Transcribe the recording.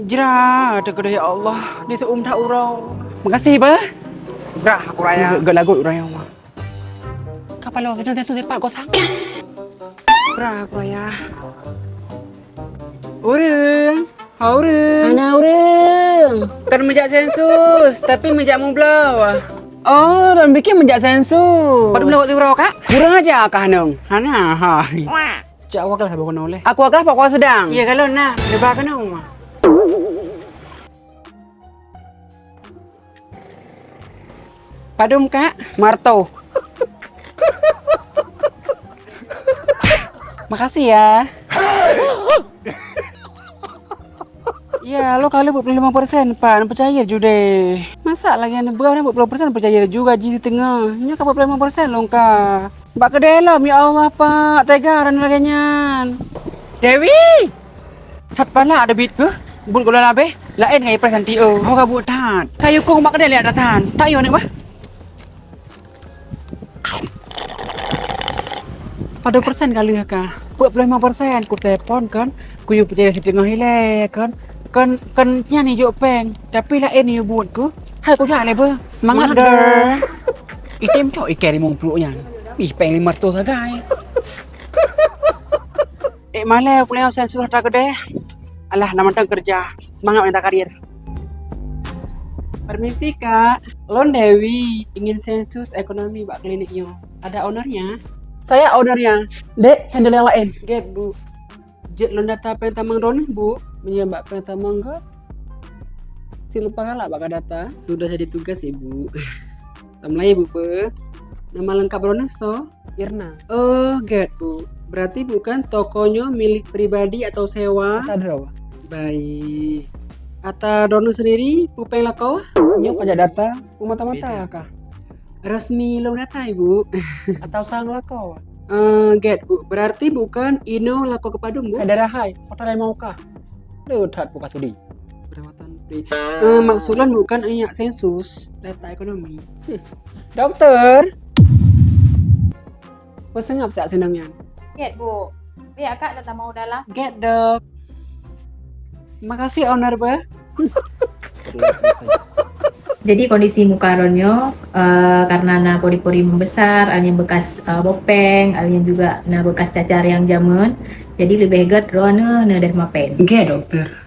Jera, ada kedai ya Allah, di tu dah urau. Makasih, Ba. Brah, aku raya. Gak lagu raya mah. Kapal lo, kita sudah pak kosang. Brah, aku raya. Ureng, ureng. Mana ureng? Kan menjak sensus, tapi menjak mau belau. Oh, dan bikin menjak sensus. Pada belau urau kak? Kurang aja kah nong? Hana, ha. Cak awak lah bawa oleh. Aku agak pokok sedang. Iya kalau nah, debat kan mah. Padum kak, Marto. makasih ya. Iya, lo kali 45% Pak, percaya juga. Masa lagi ane berapa 40% percaya juga di tengah. Nya ka 45% lo ka. Mbak ke dalam ya Allah Pak, tegaran lagi. Dewi. Thật pala ada bit ke? Bút của la be, lain ngai presentio. Ho ka bút than. Kayu kong mbak ke dalam ada than. Tak yo nek bah. Pada persen kali ya kak, 45% ku telepon kan, ku yuk percaya di tengah hile kan, kan nyanyi jok peng, tapi lah ini buat ku, hai ku jalan ber, semangat der. Item cok ikeri mong peluknya, ih peng 500 sagai. Malah aku lewat sensus tak gede, alah nama tang kerja, semangat wanita karir. Permisi kak, Lon Dewi ingin sensus ekonomi bak kliniknya, ada ownernya? Saya ownernya. Dek, handle yang lain. Get bu, jet lon data pentamang ron bu, Menyembak pentamang ke? si lupa kalah baka data. Sudah jadi tugas ibu. Tamlai bu be, nama lengkap ron so. Irna. Oh get bu, berarti bukan tokonya milik pribadi atau sewa. Ada berapa? Baik. Ata Dono sendiri, pupeng lako? Nyok aja data. Mata-mata kah? Resmi lo data ibu. Atau sang lako? Get bu, berarti bukan Ino lako kepadung bu. Ada rahai. Hotel yang mau kah? Lihat buka sudi. Perawatan pri. Maksudnya bukan inyak sensus data ekonomi. Dokter. Pesen ngap siap senangnya. Get bu, biar kak tak mau dalam. Get dok. Makasih owner ba. Jadi kondisi muka Ronyo karena na pori-pori membesar, alnya bekas bopeng, alnya juga na bekas cacar yang jamun. Jadi lebih hegat Ronyo na dari mapen. Get dokter.